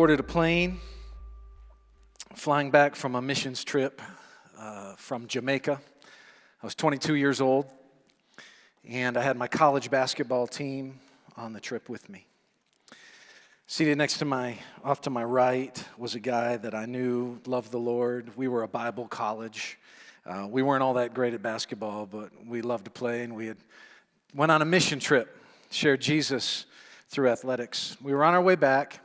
boarded a plane flying back from a missions trip from Jamaica. I was 22 years old, and I had my college basketball team on the trip with me. Seated off to my right was a guy that I knew loved the Lord. We were a Bible college. We weren't all that great at basketball, but we loved to play, and we went on a mission trip, shared Jesus through athletics. We were on our way back,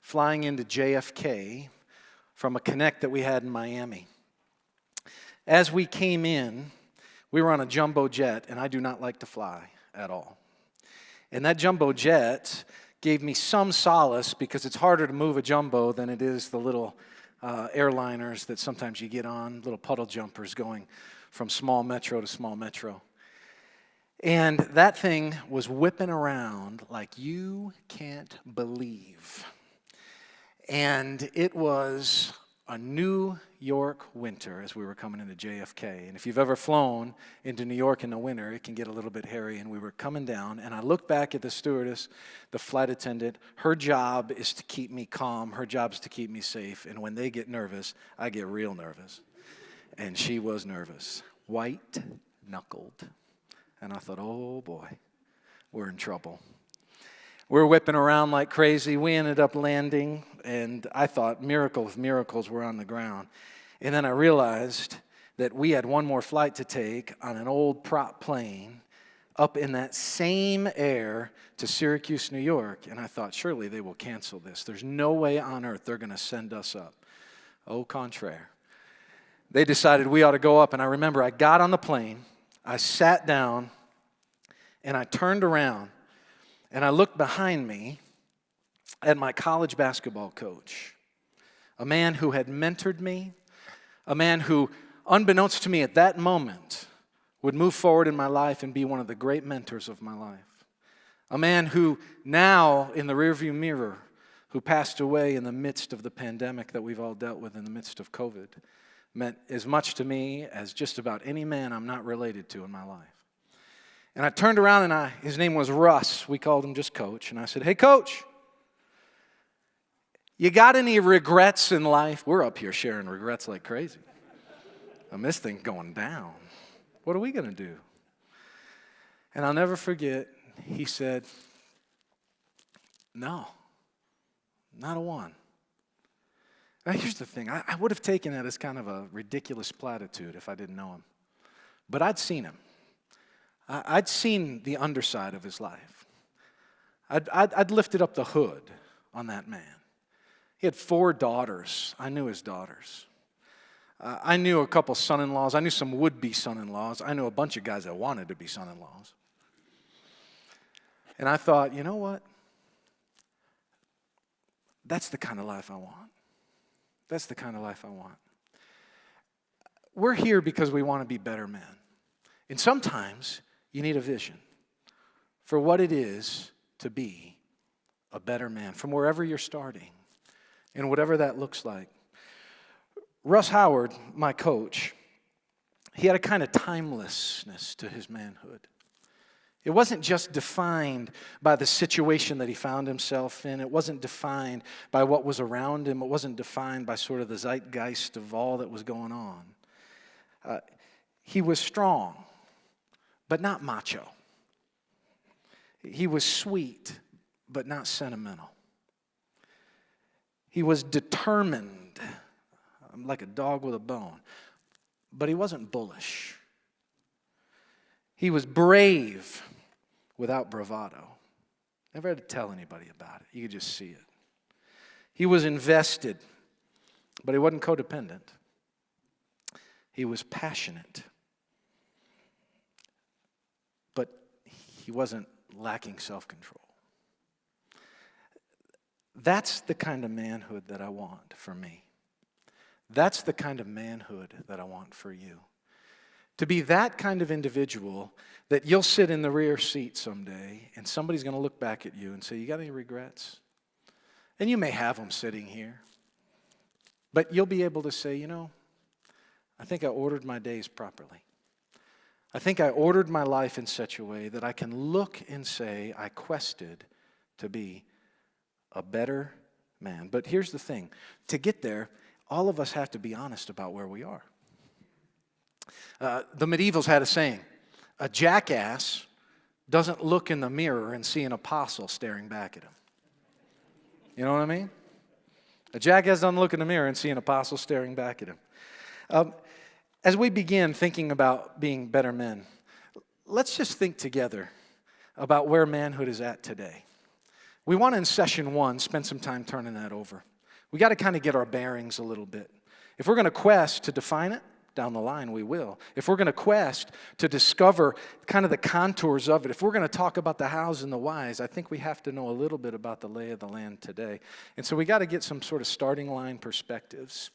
flying into JFK from a connect that we had in Miami. As we came in, we were on a jumbo jet, and I do not like to fly at all. And that jumbo jet gave me some solace because it's harder to move a jumbo than it is the little airliners that sometimes you get on, little puddle jumpers going from small metro to small metro. And that thing was whipping around like you can't believe. And it was a New York winter as we were coming into JFK. And if you've ever flown into New York in the winter, it can get a little bit hairy. And we were coming down, and I looked back at the stewardess, the flight attendant. Her job is to keep me calm. Her job is to keep me safe. And when they get nervous, I get real nervous. And she was nervous, white-knuckled. And I thought, oh boy, we're in trouble. We're whipping around like crazy. We ended up landing, and I thought miracle of miracles were on the ground. And then I realized that we had one more flight to take on an old prop plane up in that same air to Syracuse, New York. And I thought, surely they will cancel this. There's no way on earth they're going to send us up. Au contraire. They decided we ought to go up, and I remember I got on the plane, I sat down, and I turned around, and I looked behind me at my college basketball coach, a man who had mentored me, a man who, unbeknownst to me at that moment, would move forward in my life and be one of the great mentors of my life. A man who now, in the rearview mirror, who passed away in the midst of the pandemic that we've all dealt with in the midst of COVID, meant as much to me as just about any man I'm not related to in my life. And I turned around, and his name was Russ. We called him just Coach. And I said, hey, Coach, you got any regrets in life? We're up here sharing regrets like crazy. And this thing's going down. What are we going to do? And I'll never forget, he said, no, not a one. Now, here's the thing. I would have taken that as kind of a ridiculous platitude if I didn't know him. But I'd seen him. I'd seen the underside of his life. I'd lifted up the hood on that man. He had 4 daughters. I knew his daughters. I knew a couple son-in-laws. I knew some would-be son-in-laws. I knew a bunch of guys that wanted to be son-in-laws. And I thought, you know what? That's the kind of life I want. That's the kind of life I want. We're here because we want to be better men. And sometimes you need a vision for what it is to be a better man from wherever you're starting and whatever that looks like. Russ Howard, my coach, he had a kind of timelessness to his manhood. It wasn't just defined by the situation that he found himself in. It wasn't defined by what was around him. It wasn't defined by sort of the zeitgeist of all that was going on. He was strong, but not macho. He was sweet, but not sentimental. He was determined, like a dog with a bone, but he wasn't bullish. He was brave without bravado. Never had to tell anybody about it. You could just see it. He was invested, but he wasn't codependent. He was passionate, but he wasn't lacking self-control. That's the kind of manhood that I want for me. That's the kind of manhood that I want for you. To be that kind of individual that you'll sit in the rear seat someday and somebody's going to look back at you and say, you got any regrets? And you may have them sitting here. But you'll be able to say, you know, I think I ordered my days properly. I think I ordered my life in such a way that I can look and say I quested to be a better man. But here's the thing. To get there, all of us have to be honest about where we are. The medievals had a saying, a jackass doesn't look in the mirror and see an apostle staring back at him. You know what I mean? A jackass doesn't look in the mirror and see an apostle staring back at him. As we begin thinking about being better men, let's just think together about where manhood is at today. We want to, in session 1, spend some time turning that over. We got to kind of get our bearings a little bit. If we're going to quest to define it, down the line we will. If we're going to quest to discover kind of the contours of it, if we're going to talk about the hows and the whys, I think we have to know a little bit about the lay of the land today. And so we got to get some sort of starting line perspectives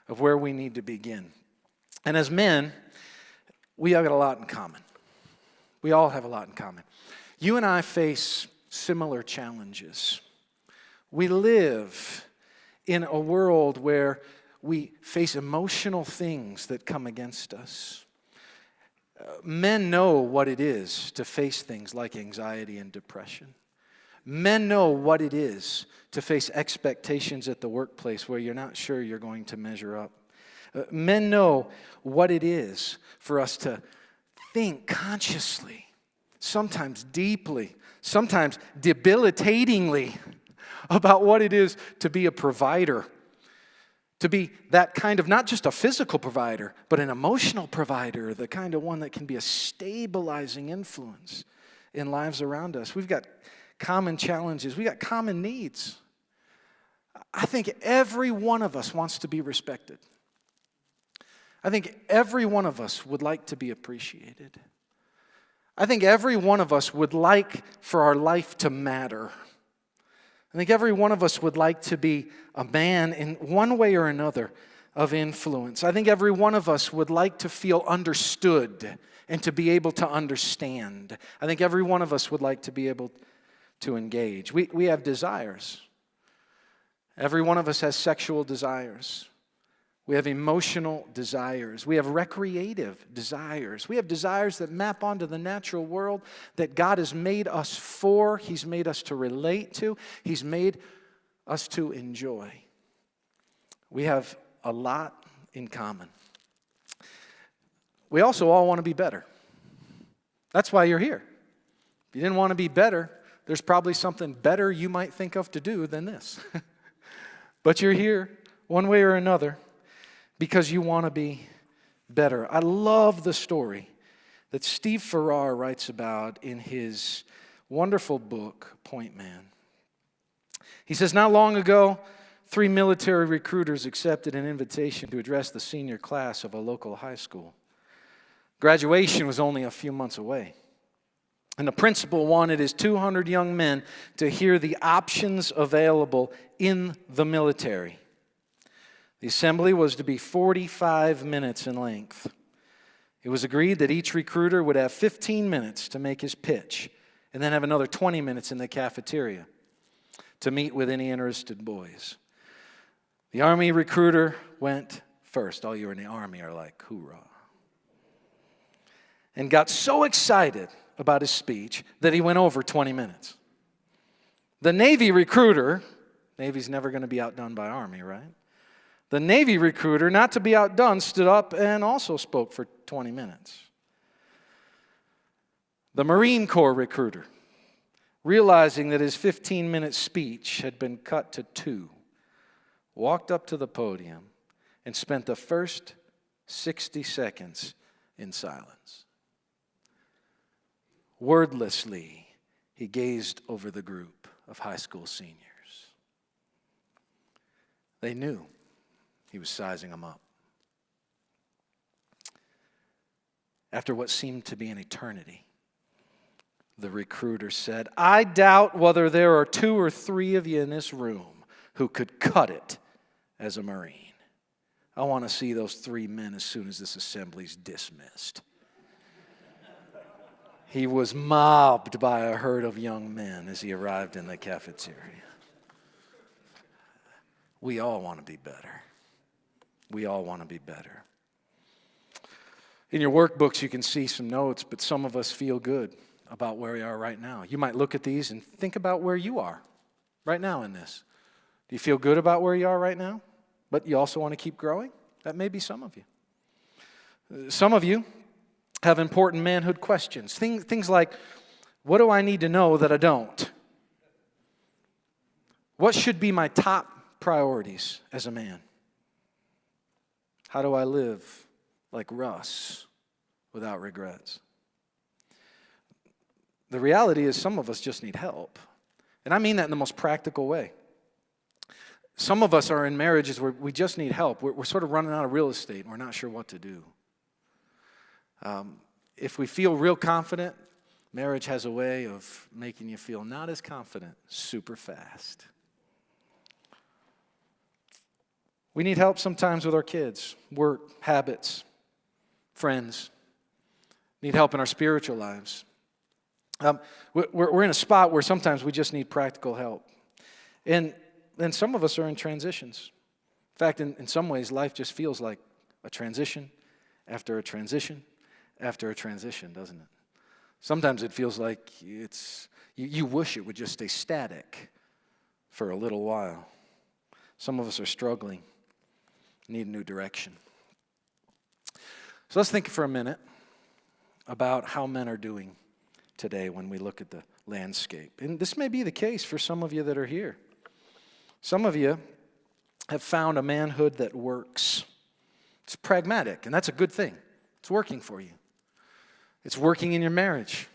of where we need to begin. And as men, we have got a lot in common. We all have a lot in common. You and I face similar challenges. We live in a world where we face emotional things that come against us. Men know what it is to face things like anxiety and depression. Men know what it is to face expectations at the workplace where you're not sure you're going to measure up. Men know what it is for us to think consciously, sometimes deeply, sometimes debilitatingly about what it is to be a provider. To be that kind of, not just a physical provider, but an emotional provider, the kind of one that can be a stabilizing influence in lives around us. We've got common challenges. We've got common needs. I think every one of us wants to be respected. I think every one of us would like to be appreciated. I think every one of us would like for our life to matter. I think every one of us would like to be a man in one way or another of influence. I think every one of us would like to feel understood and to be able to understand. I think every one of us would like to be able to engage. We have desires. Every one of us has sexual desires. We have emotional desires. We have recreative desires. We have desires that map onto the natural world that God has made us for. He's made us to relate to. He's made us to enjoy. We have a lot in common. We also all want to be better. That's why you're here. If you didn't want to be better, there's probably something better you might think of to do than this. But you're here one way or another because you want to be better. I love the story that Steve Farrar writes about in his wonderful book, Point Man. He says, not long ago, 3 military recruiters accepted an invitation to address the senior class of a local high school. Graduation was only a few months away. And the principal wanted his 200 young men to hear the options available in the military. The assembly was to be 45 minutes in length. It was agreed that each recruiter would have 15 minutes to make his pitch and then have another 20 minutes in the cafeteria to meet with any interested boys. The Army recruiter went first. All you in the Army are like, hoorah. And got so excited about his speech that he went over 20 minutes. The Navy recruiter, Navy's never going to be outdone by Army, right? The Navy recruiter, not to be outdone, stood up and also spoke for 20 minutes. The Marine Corps recruiter, realizing that his 15-minute speech had been cut to 2, walked up to the podium and spent the first 60 seconds in silence. Wordlessly, he gazed over the group of high school seniors. They knew he was sizing them up. After what seemed to be an eternity, the recruiter said, I doubt whether there are 2 or 3 of you in this room who could cut it as a Marine. I want to see those 3 men as soon as this assembly's dismissed. He was mobbed by a herd of young men as he arrived in the cafeteria. We all want to be better. We all want to be better. In your workbooks, you can see some notes, but some of us feel good about where we are right now. You might look at these and think about where you are right now in this. You feel good about where you are right now, but you also want to keep growing? That may be some of you. Some of you have important manhood questions. Things like, what do I need to know that I don't? What should be my top priorities as a man? How do I live like Russ without regrets? The reality is some of us just need help. And I mean that in the most practical way. Some of us are in marriages where we just need help. We're sort of running out of real estate and we're not sure what to do. If we feel real confident, marriage has a way of making you feel not as confident super fast. We need help sometimes with our kids, work, habits, friends. Need help in our spiritual lives. We're in a spot where sometimes we just need practical help. And some of us are in transitions. In fact, in some ways, life just feels like a transition after a transition after a transition, doesn't it? Sometimes it feels like you wish it would just stay static for a little while. Some of us are struggling, need a new direction. So let's think for a minute about how men are doing today when we look at the landscape. And this may be the case for some of you that are here. Some of you have found a manhood that works. It's pragmatic, and that's a good thing. It's working for you. It's working in your marriage.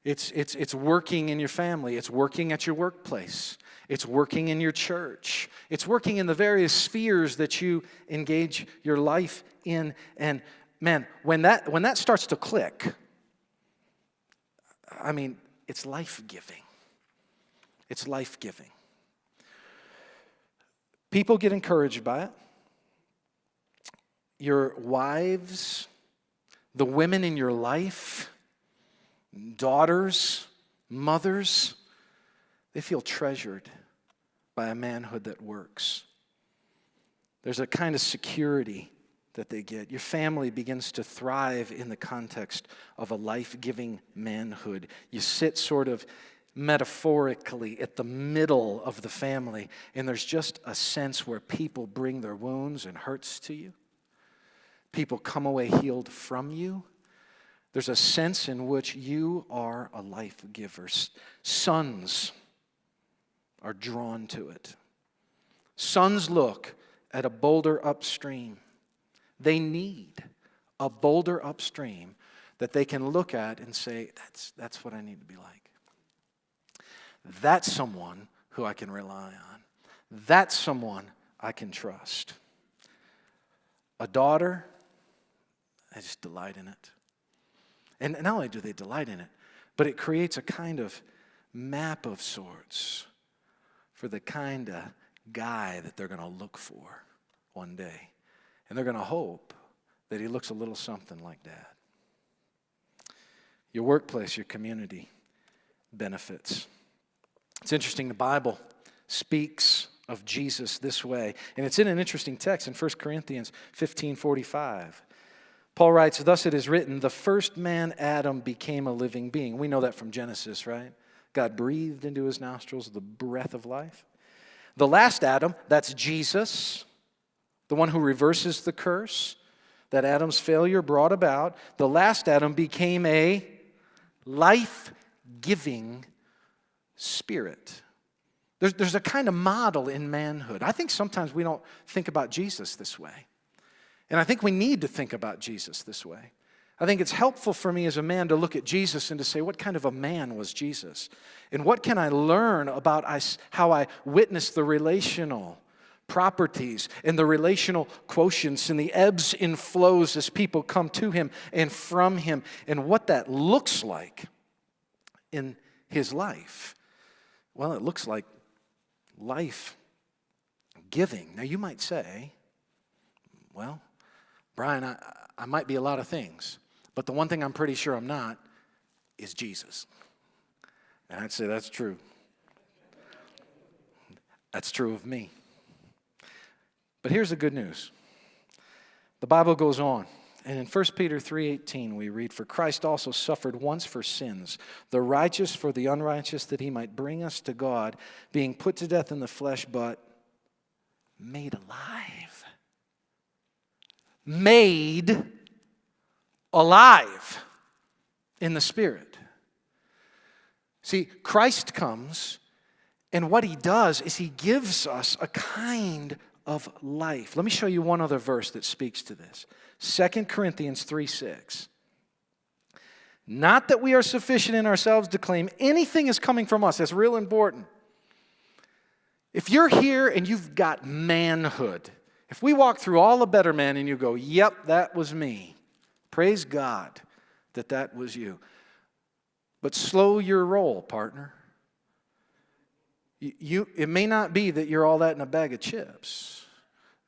It's working in your family. It's working at your workplace. It's working in your church. It's working in the various spheres that you engage your life in. And man, when that starts to click, I mean, it's life-giving. It's life-giving. People get encouraged by it. Your wives, the women in your life, daughters, mothers, they feel treasured by a manhood that works. There's a kind of security that they get. Your family begins to thrive in the context of a life-giving manhood. You sit sort of metaphorically at the middle of the family, and there's just a sense where people bring their wounds and hurts to you. People come away healed from you. There's a sense in which you are a life giver. Sons are drawn to it. Sons look at a boulder upstream. They need a boulder upstream that they can look at and say, that's what I need to be like. That's someone who I can rely on. That's someone I can trust. A daughter, I just delight in it. And not only do they delight in it, but it creates a kind of map of sorts for the kind of guy that they're going to look for one day. And they're going to hope that he looks a little something like Dad. Your workplace, your community benefits. It's interesting, the Bible speaks of Jesus this way. And it's in an interesting text in 1 Corinthians 15:45. Paul writes, "Thus it is written, the first man, Adam, became a living being." We know that from Genesis, right? God breathed into his nostrils the breath of life. The last Adam, that's Jesus, the one who reverses the curse that Adam's failure brought about. The last Adam became a life-giving spirit. There's a kind of model in manhood. I think sometimes we don't think about Jesus this way. And I think we need to think about Jesus this way. I think it's helpful for me as a man to look at Jesus and to say, what kind of a man was Jesus? And what can I learn about how I witness the relational properties and the relational quotients and the ebbs and flows as people come to him and from him, and what that looks like in his life? Well, it looks like life giving. Now, you might say, well, Brian, I might be a lot of things, but the one thing I'm pretty sure I'm not is Jesus. And I'd say that's true. That's true of me. But here's the good news. The Bible goes on. And in 1 Peter 3:18 we read, "For Christ also suffered once for sins, the righteous for the unrighteous, that he might bring us to God, being put to death in the flesh, but made alive. Made alive in the Spirit. See, Christ comes, and what he does is he gives us a kind of life. Let me show you one other verse that speaks to this. 2 Corinthians 3:6. Not that we are sufficient in ourselves to claim anything is coming from us. That's real important. If you're here and you've got manhood, if we walk through all of BetterMan and you go, yep, that was me. Praise God that that was you. But slow your roll, partner. It may not be that you're all that in a bag of chips.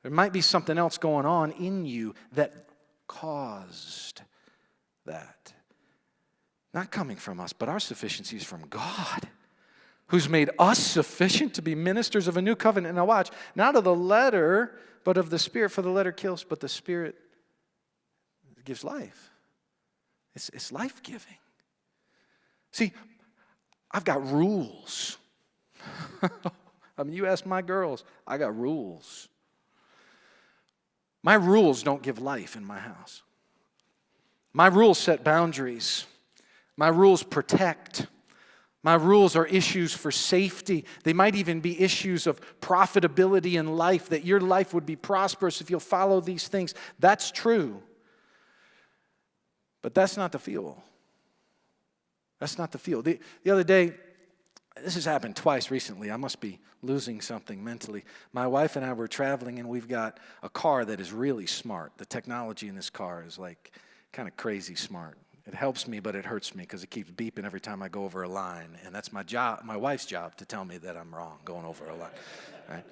There might be something else going on in you that caused that. Not coming from us, but our sufficiency is from God, who's made us sufficient to be ministers of a new covenant. Now watch, not of the letter, but of the Spirit, for the letter kills, but the Spirit gives life. It's life-giving. See, I've got rules. I mean, you ask my girls, I got rules. My rules don't give life in my house. My rules set boundaries. My rules protect. My rules are issues for safety. They might even be issues of profitability in life, that your life would be prosperous if you'll follow these things. That's true. But that's not the fuel. That's not the fuel. The other day, this has happened twice recently. I must be losing something mentally. My wife and I were traveling, and we've got a car that is really smart. The technology in this car is like kind of crazy smart. It helps me, but it hurts me because it keeps beeping every time I go over a line. And that's my job, my wife's job, to tell me that I'm wrong going over a line. Right?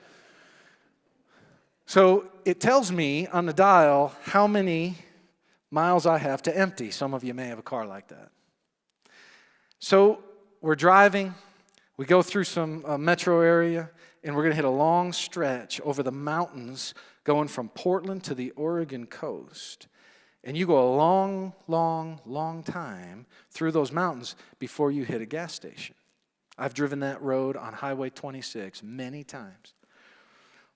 So it tells me on the dial how many miles I have to empty. Some of you may have a car like that. So we're driving. We go through some metro area, and we're going to hit a long stretch over the mountains going from Portland to the Oregon coast. And you go a long, long, long time through those mountains before you hit a gas station. I've driven that road on Highway 26 many times.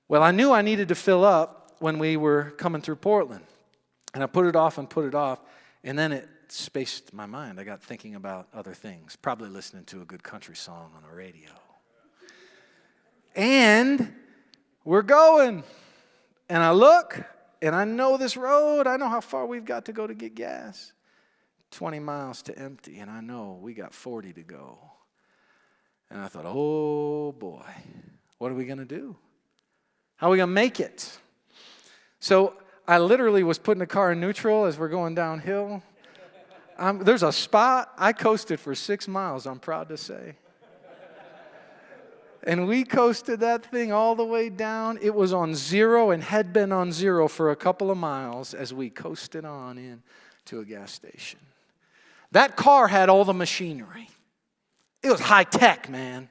Well, I knew I needed to fill up when we were coming through Portland. And I put it off, and then it spaced my mind. I got thinking about other things, probably listening to a good country song on the radio. And we're going. And I look, and I know this road. I know how far we've got to go to get gas. 20 miles to empty, and I know we got 40 to go. And I thought, oh boy, what are we going to do? How are we going to make it? So I literally was putting the car in neutral as we're going downhill. There's a spot, I coasted for 6 miles, I'm proud to say. And we coasted that thing all the way down. It was on zero and had been on zero for a couple of miles as we coasted on in to a gas station. That car had all the machinery. It was high tech, man.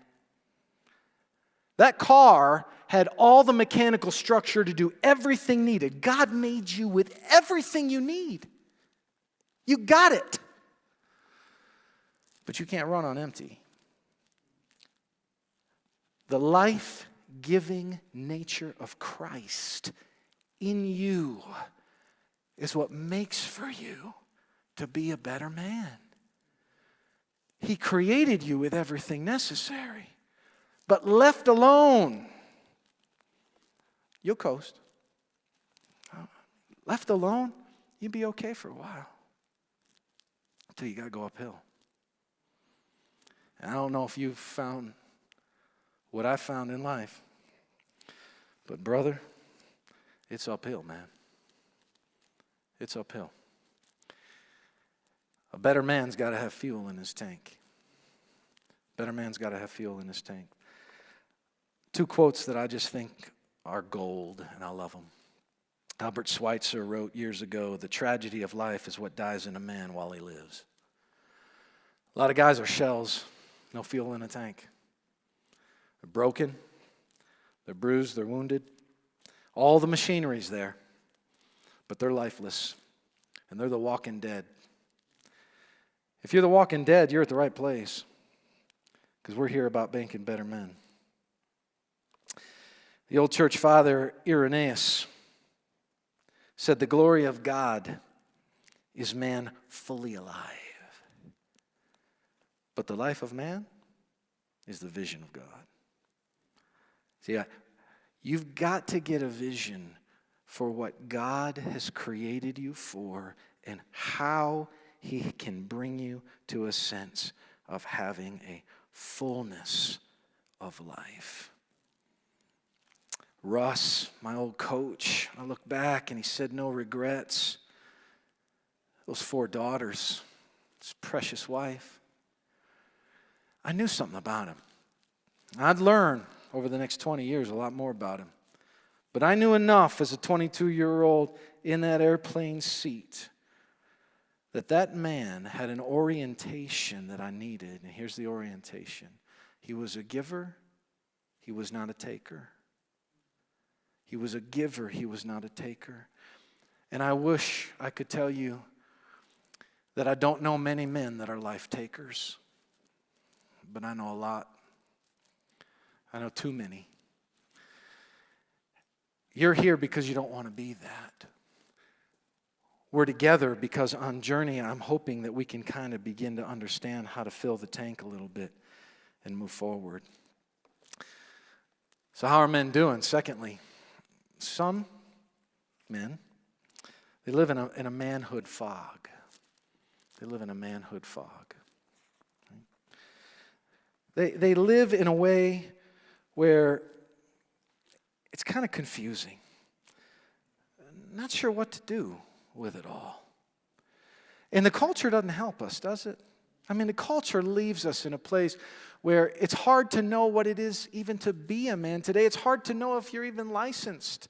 That car had all the mechanical structure to do everything needed. God made you with everything you need. You got it. But you can't run on empty. The life-giving nature of Christ in you is what makes for you to be a better man. He created you with everything necessary, but left alone, you'll coast. Left alone, you'll be okay for a while. Until you got to go uphill. And I don't know if you've found what I found in life, but brother, it's uphill, man. It's uphill. A better man's got to have fuel in his tank. Better man's got to have fuel in his tank. 2 quotes that I just think are gold, and I love them. Albert Schweitzer wrote years ago, "The tragedy of life is what dies in a man while he lives." A lot of guys are shells, no fuel in a tank. They're broken, they're bruised, they're wounded. All the machinery's there, but they're lifeless, and they're the walking dead. If you're the walking dead, you're at the right place, because we're here about making better men. The old church father, Irenaeus, said, "The glory of God is man fully alive. But the life of man is the vision of God." See, you've got to get a vision for what God has created you for and how He can bring you to a sense of having a fullness of life. Russ, my old coach, I look back and he said, "No regrets." Those 4 daughters, his precious wife. I knew something about him. I'd learn over the next 20 years a lot more about him. But I knew enough as a 22-year-old in that airplane seat that man had an orientation that I needed. And here's the orientation. He was a giver. He was not a taker. He was a giver. He was not a taker. And I wish I could tell you that I don't know many men that are life takers. But I know a lot. I know too many. You're here because you don't want to be that. We're together because on Journey, I'm hoping that we can kind of begin to understand how to fill the tank a little bit and move forward. So how are men doing? Secondly, some men, they live in a manhood fog. They live in a manhood fog. They live in a way where it's kind of confusing. Not sure what to do with it all. And the culture doesn't help us, does it? I mean, the culture leaves us in a place where it's hard to know what it is even to be a man today. It's hard to know if you're even licensed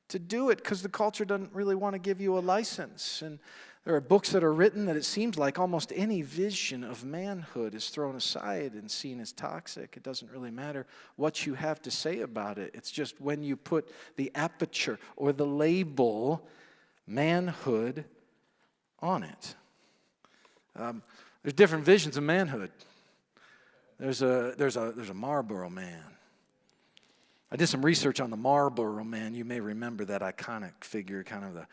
to do it because the culture doesn't really want to give you a license. And there are books that are written that it seems like almost any vision of manhood is thrown aside and seen as toxic. It doesn't really matter what you have to say about it. It's just when you put the aperture or the label manhood on it. There's different visions of manhood. There's a Marlboro man. I did some research on the Marlboro Man. You may remember that iconic figure, kind of the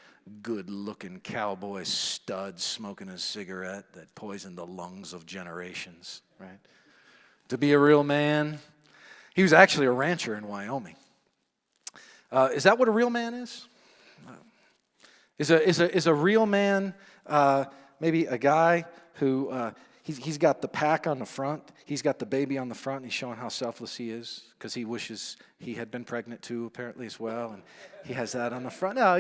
good-looking cowboy stud smoking a cigarette that poisoned the lungs of generations, right? To be a real man. He was actually a rancher in Wyoming. Is that what a real man is? Is a real man maybe a guy who he's got the pack on the front, he's got the baby on the front, and he's showing how selfless he is because he wishes he had been pregnant too, apparently as well, and he has that on the front. No,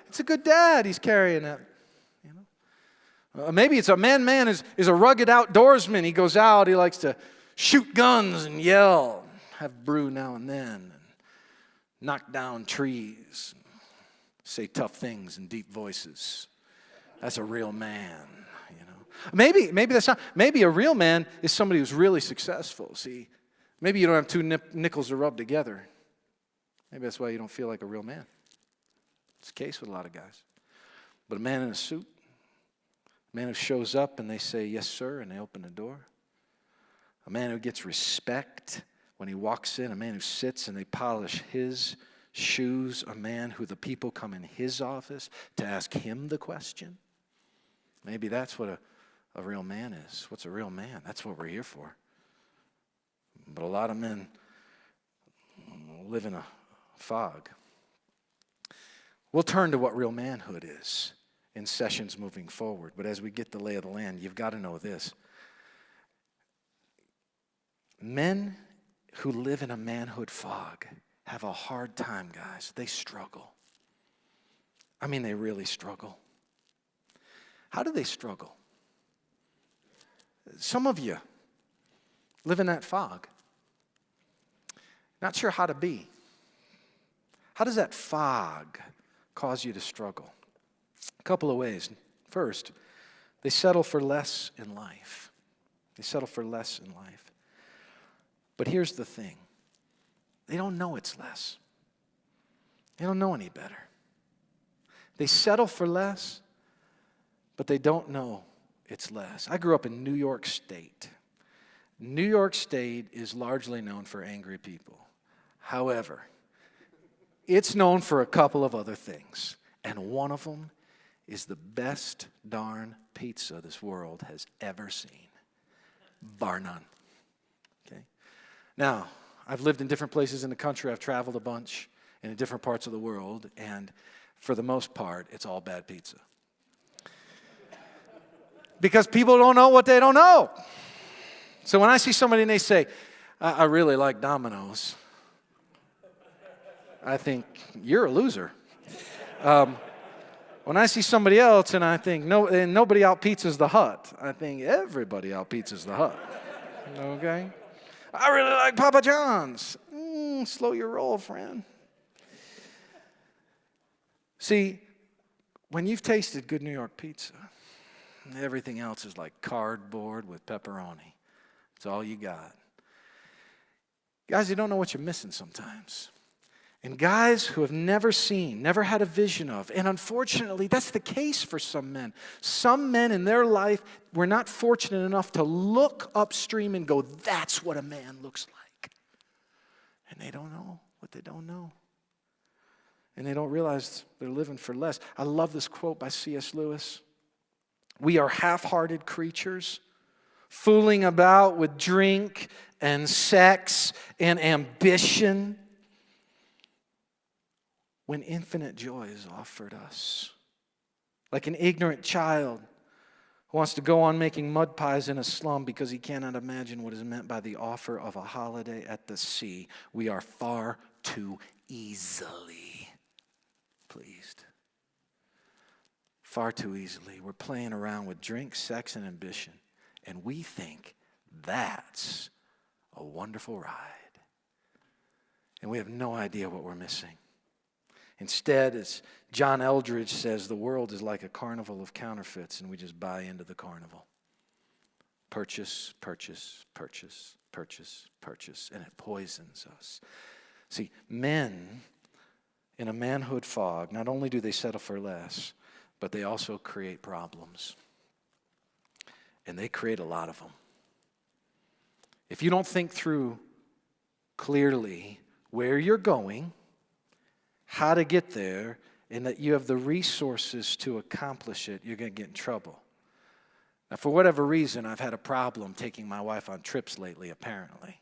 it's a good dad. He's carrying that. Maybe it's a man is a rugged outdoorsman. He goes out. He likes to shoot guns and yell, have brew now and then, and knock down trees, say tough things in deep voices. That's a real man. Maybe that's not. Maybe a real man is somebody who's really successful. See, maybe you don't have two nickels to rub together. Maybe that's why you don't feel like a real man. It's the case with a lot of guys. But a man in a suit, a man who shows up and they say, "Yes, sir," and they open the door. A man who gets respect when he walks in. A man who sits and they polish his shoes. A man who the people come in his office to ask him the question. Maybe that's what a real man is. What's a real man? That's what we're here for. But a lot of men live in a fog. We'll turn to what real manhood is in sessions moving forward. But as we get the lay of the land, you've got to know this. Men who live in a manhood fog have a hard time, guys. They struggle. I mean, they really struggle. How do they struggle? Some of you live in that fog. Not sure how to be. How does that fog cause you to struggle? A couple of ways. First, they settle for less in life. They settle for less in life. But here's the thing. They don't know it's less. They don't know any better. They settle for less, but they don't know it's less. I grew up in New York State. New York State is largely known for angry people. However, It's known for a couple of other things, and one of them is the best darn pizza this world has ever seen, bar none. Okay? Now, I've lived in different places in the country. I've traveled a bunch in different parts of the world, and for the most part, it's all bad pizza. Because people don't know what they don't know. So when I see somebody and they say, I really like Domino's, I think, you're a loser. When I see somebody else and I think, nobody out-pizzas the Hut, I think everybody out-pizzas the Hut. Okay? I really like Papa John's. Slow your roll, friend. See, when you've tasted good New York pizza, everything else is like cardboard with pepperoni. It's all you got. Guys, you don't know what you're missing sometimes. And guys who have never seen, never had a vision of, and unfortunately, that's the case for some men. Some men in their life were not fortunate enough to look upstream and go, that's what a man looks like. And they don't know what they don't know. And they don't realize they're living for less. I love this quote by C.S. Lewis. We are half-hearted creatures, fooling about with drink and sex and ambition, when infinite joy is offered us. Like an ignorant child who wants to go on making mud pies in a slum because he cannot imagine what is meant by the offer of a holiday at the sea. We are far too easily pleased. Far too easily. We're playing around with drink, sex, and ambition, and we think that's a wonderful ride. And we have no idea what we're missing. Instead, as John Eldridge says, the world is like a carnival of counterfeits, and we just buy into the carnival. Purchase, purchase, purchase, purchase, purchase, and it poisons us. See, men in a manhood fog, not only do they settle for less, but they also create problems. And they create a lot of them. If you don't think through clearly where you're going, how to get there, and that you have the resources to accomplish it, you're going to get in trouble. Now, for whatever reason, I've had a problem taking my wife on trips lately, apparently,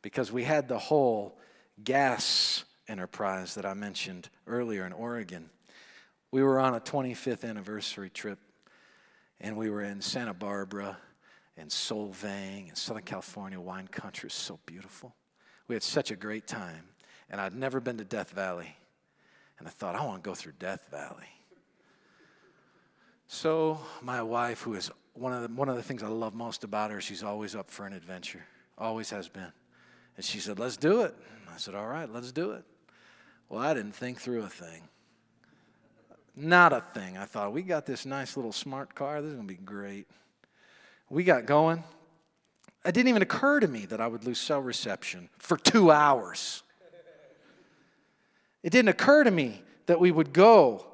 because we had the whole gas enterprise that I mentioned earlier in Oregon. We were on a 25th anniversary trip, and we were in Santa Barbara and Solvang and Southern California. Wine country is so beautiful. We had such a great time, and I'd never been to Death Valley. And I thought, I want to go through Death Valley. So my wife, who is one of the things I love most about her, she's always up for an adventure, always has been. And she said, let's do it. I said, all right, let's do it. Well, I didn't think through a thing. Not a thing. I thought, we got this nice little smart car. This is going to be great. We got going. It didn't even occur to me that I would lose cell reception for 2 hours. It didn't occur to me that we would go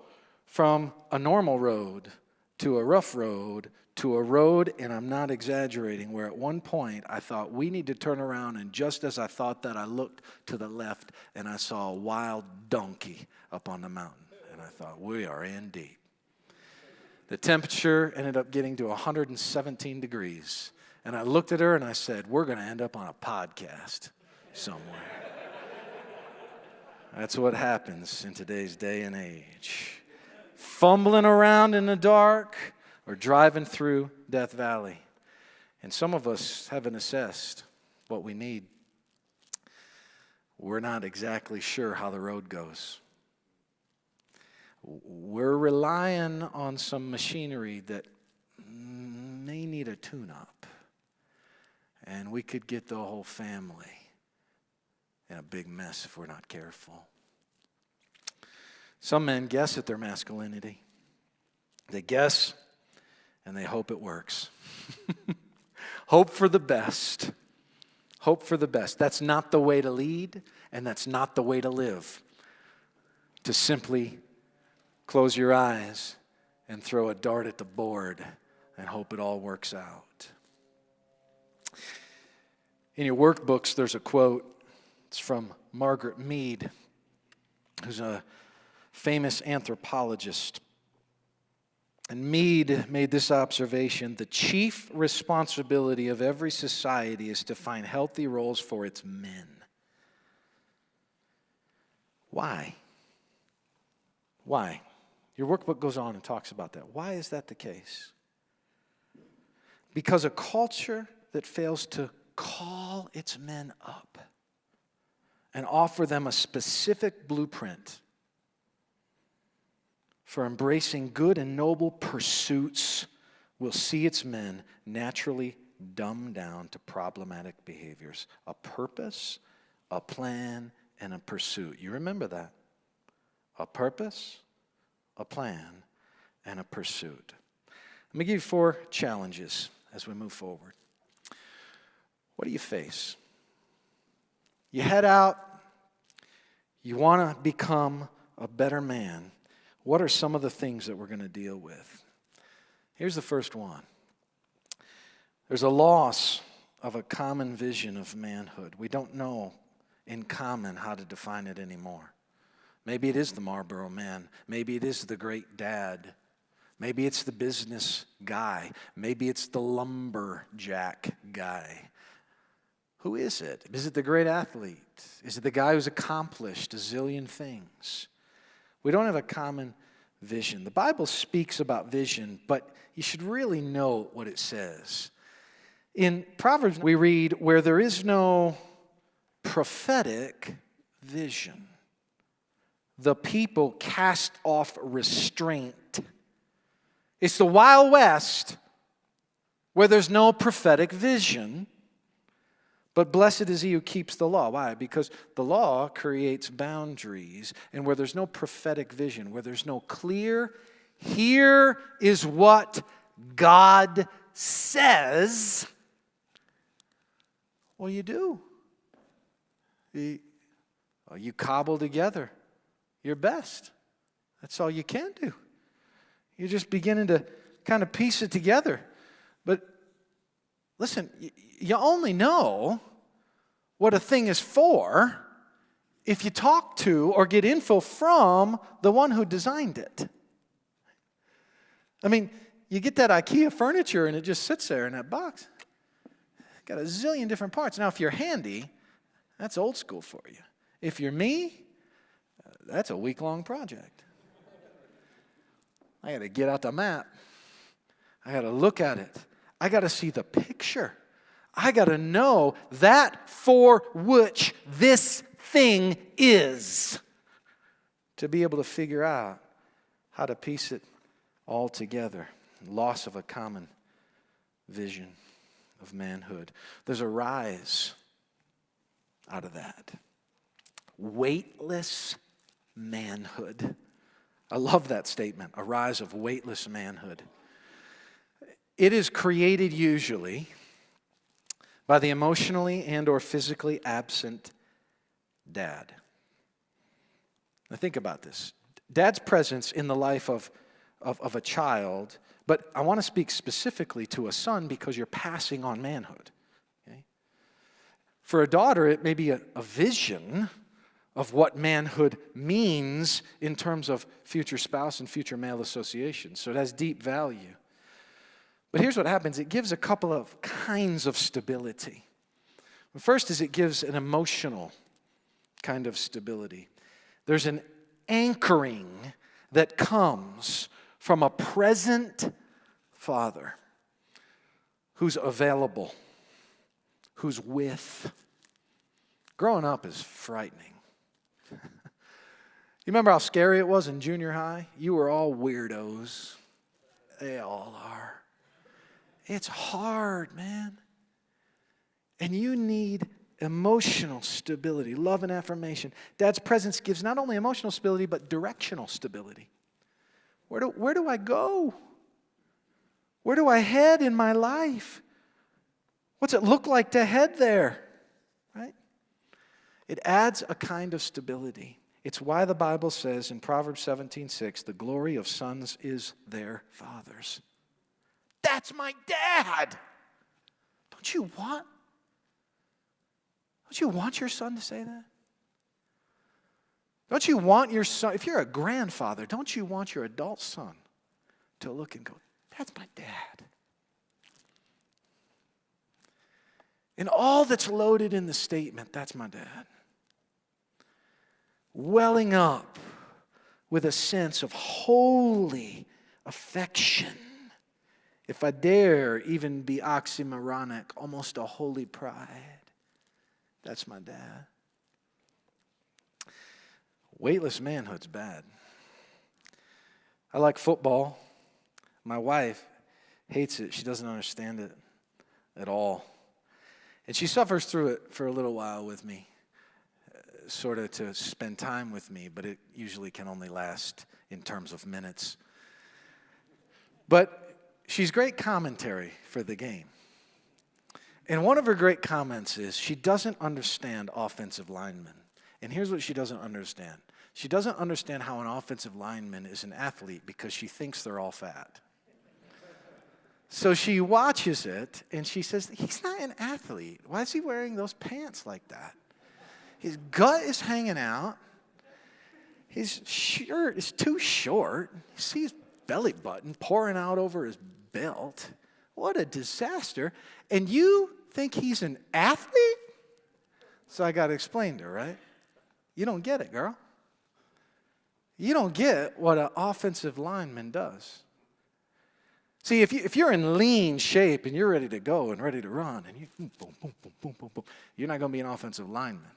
from a normal road to a rough road to a road, and I'm not exaggerating, where at one point I thought we need to turn around, and just as I thought that, I looked to the left and I saw a wild donkey up on the mountain, and I thought, we are in deep. The temperature ended up getting to 117 degrees, and I looked at her and I said, we're going to end up on a podcast somewhere. That's what happens in today's day and age. Fumbling around in the dark or driving through Death Valley. And some of us haven't assessed what we need. We're not exactly sure how the road goes. We're relying on some machinery that may need a tune-up. And we could get the whole family in a big mess if we're not careful. Some men guess at their masculinity. They guess and they hope it works. Hope for the best. Hope for the best. That's not the way to lead, and that's not the way to live. To simply close your eyes and throw a dart at the board and hope it all works out. In your workbooks, there's a quote. It's from Margaret Mead. who's a famous anthropologist. And Mead made this observation: the chief responsibility of every society is to find healthy roles for its men. Why? Why? Your workbook goes on and talks about that. Why is that the case? Because a culture that fails to call its men up and offer them a specific blueprint for embracing good and noble pursuits will see its men naturally dumb down to problematic behaviors. A purpose, a plan, and a pursuit. You remember that? A purpose, a plan, and a pursuit. Let me give you 4 challenges as we move forward. What do you face? You head out, you want to become a better man. What are some of the things that we're going to deal with? Here's the first one. There's a loss of a common vision of manhood. We don't know in common how to define it anymore. Maybe it is the Marlboro Man. Maybe it is the great dad. Maybe it's the business guy. Maybe it's the lumberjack guy. Who is it? Is it the great athlete? Is it the guy who's accomplished a zillion things? We don't have a common vision. The Bible speaks about vision, but you should really know what it says. In Proverbs, we read, where there is no prophetic vision, the people cast off restraint. It's the Wild West where there's no prophetic vision. But blessed is he who keeps the law. Why? Because the law creates boundaries. And where there's no prophetic vision, where there's no clear, here is what God says, well, you do. You cobble together your best. That's all you can do. You're just beginning to kind of piece it together. But listen, you only know what a thing is for if you talk to or get info from the one who designed it. I mean, you get that IKEA furniture and it just sits there in that box. Got a zillion different parts. Now, if you're handy, that's old school for you. If you're me, that's a week-long project. I got to get out the map. I got to look at it. I got to see the picture. I got to know that for which this thing is to be able to figure out how to piece it all together. Loss of a common vision of manhood. There's a rise out of that. Weightless manhood. I love that statement, a rise of weightless manhood. It is created usually by the emotionally and or physically absent dad. Now think about this. Dad's presence in the life of a child, but I want to speak specifically to a son because you're passing on manhood. Okay? For a daughter, it may be a vision of what manhood means in terms of future spouse and future male association. So it has deep value. But here's what happens. It gives a couple of kinds of stability. The first is it gives an emotional kind of stability. There's an anchoring that comes from a present father who's available, who's with. Growing up is frightening. You remember how scary it was in junior high? You were all weirdos. They all are. It's hard, man. And you need emotional stability, love and affirmation. Dad's presence gives not only emotional stability, but directional stability. Where do I go? Where do I head in my life? What's it look like to head there? Right? It adds a kind of stability. It's why the Bible says in Proverbs 17:6, the glory of sons is their fathers. That's my dad. Don't you want your son to say that? Don't you want your son, if you're a grandfather, don't you want your adult son to look and go, that's my dad? And all that's loaded in the statement, that's my dad. Welling up with a sense of holy affection. If I dare even be oxymoronic, almost a holy pride. That's my dad. Weightless manhood's bad. I like football. My wife hates it. She doesn't understand it at all. And she suffers through it for a little while with me, sort of to spend time with me, but it usually can only last in terms of minutes. But she's great commentary for the game. And one of her great comments is she doesn't understand offensive linemen. And here's what she doesn't understand. She doesn't understand how an offensive lineman is an athlete because she thinks they're all fat. So she watches it and she says, he's not an athlete. Why is he wearing those pants like that? His gut is hanging out. His shirt is too short. You see his belly button pouring out over his belt. What a disaster. And you think he's an athlete? So I got to explain to her, right? You don't get it, girl. You don't get what an offensive lineman does. See, if you're in lean shape and you're ready to go and ready to run, and you boom, boom, boom, boom, boom, boom, you're not going to be an offensive lineman.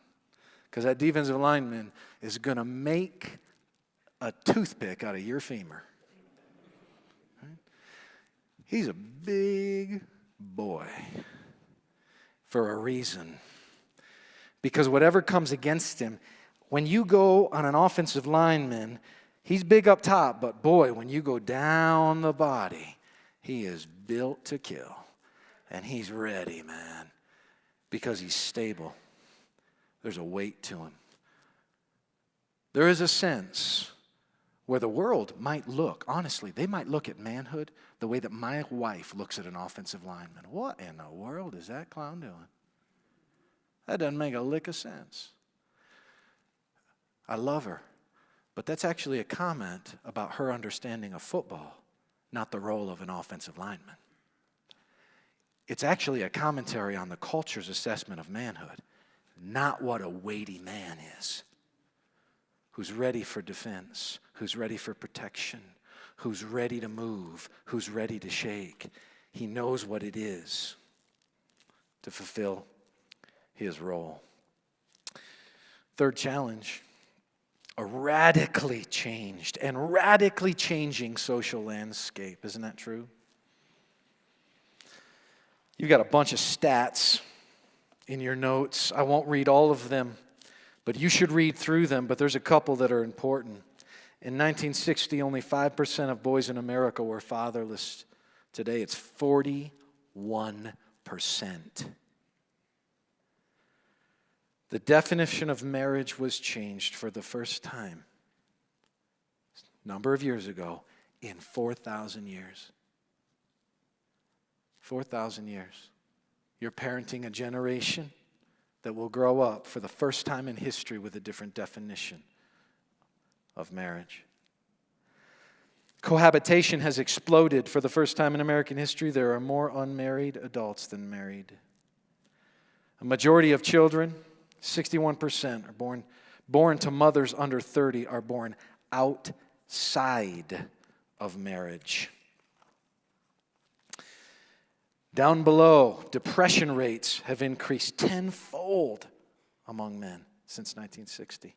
Because that defensive lineman is going to make a toothpick out of your femur. Right? He's a big boy for a reason. Because whatever comes against him, when you go on an offensive lineman, he's big up top, but boy, when you go down the body, he is built to kill. And he's ready, man, because he's stable. There's a weight to him. There is a sense where the world might look, honestly, they might look at manhood the way that my wife looks at an offensive lineman. What in the world is that clown doing? That doesn't make a lick of sense. I love her, but that's actually a comment about her understanding of football, not the role of an offensive lineman. It's actually a commentary on the culture's assessment of manhood, not what a weighty man is, who's ready for defense, who's ready for protection, who's ready to move, who's ready to shake. He knows what it is to fulfill his role. Third challenge, a radically changed and radically changing social landscape. Isn't that true? You've got a bunch of stats in your notes. I won't read all of them, but you should read through them, but there's a couple that are important. In 1960, only 5% of boys in America were fatherless. Today, it's 41%. The definition of marriage was changed for the first time a number of years ago in 4,000 years. 4,000 years. You're parenting a generation that will grow up for the first time in history with a different definition of marriage. Cohabitation has exploded for the first time in American history. There are more unmarried adults than married. A majority of children, 61%, are born to mothers under 30, are born outside of marriage. Down below, depression rates have increased tenfold among men since 1960.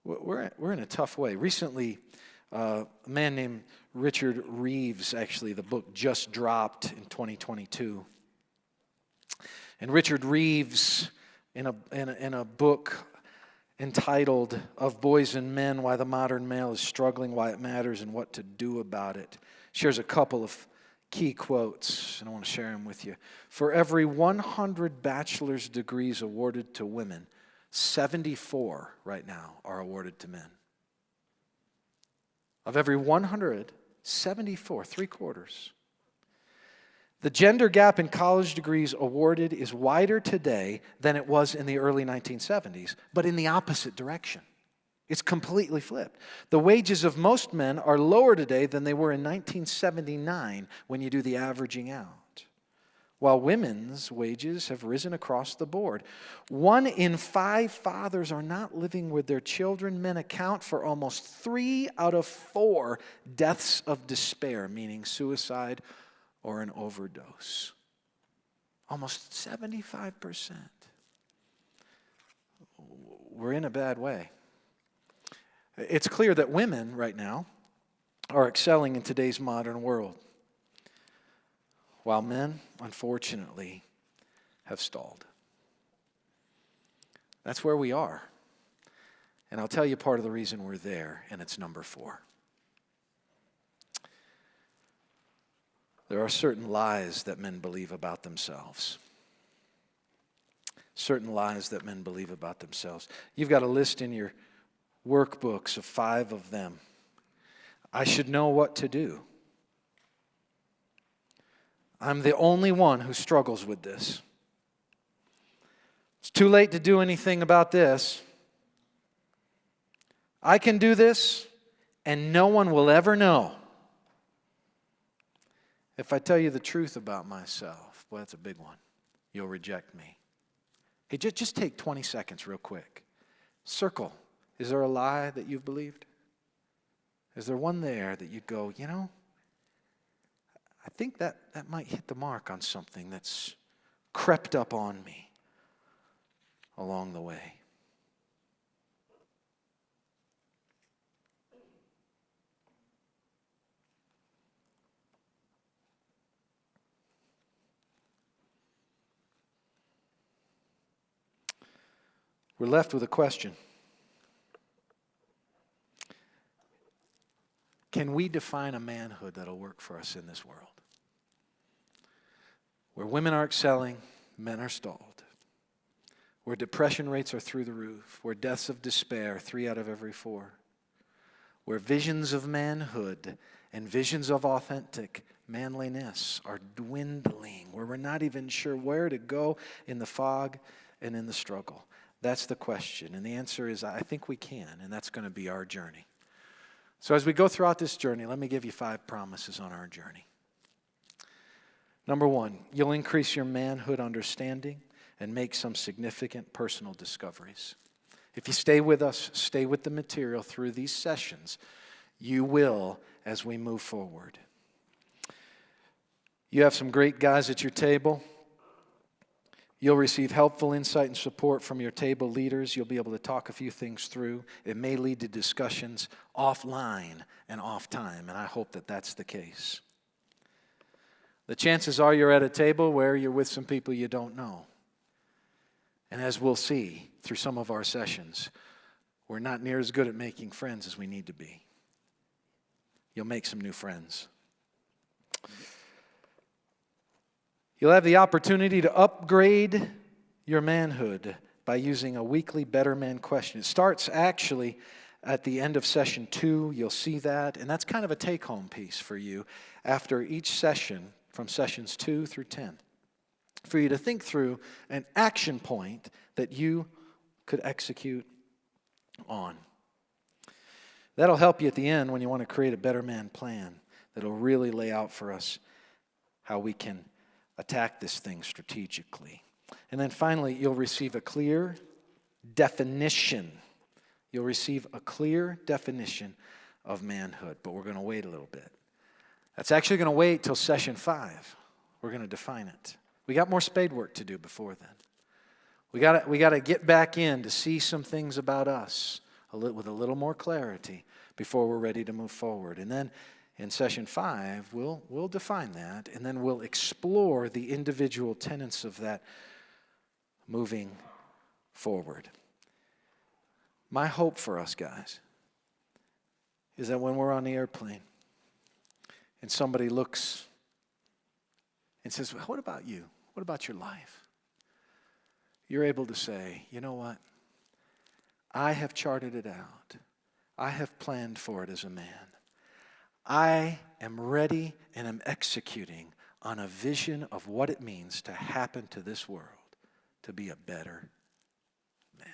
We're in a tough way. Recently, a man named Richard Reeves, actually, the book just dropped in 2022. And Richard Reeves, in a book entitled Of Boys and Men, Why the Modern Male is Struggling, Why It Matters, and What to Do About It, shares a couple of key quotes, and I want to share them with you. For every 100 bachelor's degrees awarded to women, 74 right now are awarded to men. Of every 100, 74, 3/4. The gender gap in college degrees awarded is wider today than it was in the early 1970s, but in the opposite direction. It's completely flipped. The wages of most men are lower today than they were in 1979 when you do the averaging out, while women's wages have risen across the board. 1 in 5 fathers are not living with their children. Men account for almost 3 out of 4 deaths of despair, meaning suicide or an overdose. Almost 75%. We're in a bad way. It's clear that women right now are excelling in today's modern world, while men, unfortunately, have stalled. That's where we are. And I'll tell you part of the reason we're there, and it's number 4. There are certain lies that men believe about themselves. Certain lies that men believe about themselves. You've got a list in your workbooks of 5 of them. I should know what to do. I'm the only one who struggles with this. It's too late to do anything about this. I can do this, and no one will ever know. If I tell you the truth about myself, well, that's a big one. You'll reject me. Hey, just take 20 seconds real quick. Circle. Is there a lie that you've believed? Is there one there that you'd go, I think that might hit the mark on something that's crept up on me along the way? We're left with a question. Can we define a manhood that'll work for us in this world? Where women are excelling, men are stalled. Where depression rates are through the roof. Where deaths of despair, 3 out of every 4. Where visions of manhood and visions of authentic manliness are dwindling. Where we're not even sure where to go in the fog and in the struggle. That's the question. And the answer is, I think we can, and that's going to be our journey. So as we go throughout this journey, let me give you 5 promises on our journey. Number 1, you'll increase your manhood understanding and make some significant personal discoveries. If you stay with us, stay with the material through these sessions, you will as we move forward. You have some great guys at your table. You'll receive helpful insight and support from your table leaders. You'll be able to talk a few things through. It may lead to discussions offline and off time, and I hope that that's the case. The chances are you're at a table where you're with some people you don't know. And as we'll see through some of our sessions, we're not near as good at making friends as we need to be. You'll make some new friends. You'll have the opportunity to upgrade your manhood by using a weekly BetterMan question. It starts actually at the end of session 2. You'll see that. And that's kind of a take-home piece for you after each session from sessions 2 through 10. For you to think through an action point that you could execute on. That'll help you at the end when you want to create a BetterMan plan that'll really lay out for us how we can attack this thing strategically. And then finally, you'll receive a clear definition. You'll receive a clear definition of manhood, but we're going to wait a little bit. That's actually going to wait till session 5. We're going to define it. We got more spade work to do before then. We got to get back in to see some things about us with a little more clarity before we're ready to move forward. And then in session 5, we'll define that, and then we'll explore the individual tenets of that moving forward. My hope for us, guys, is that when we're on the airplane and somebody looks and says, well, what about you? What about your life? You're able to say, you know what? I have charted it out. I have planned for it as a man. I am ready and am executing on a vision of what it means to happen to this world to be a better man.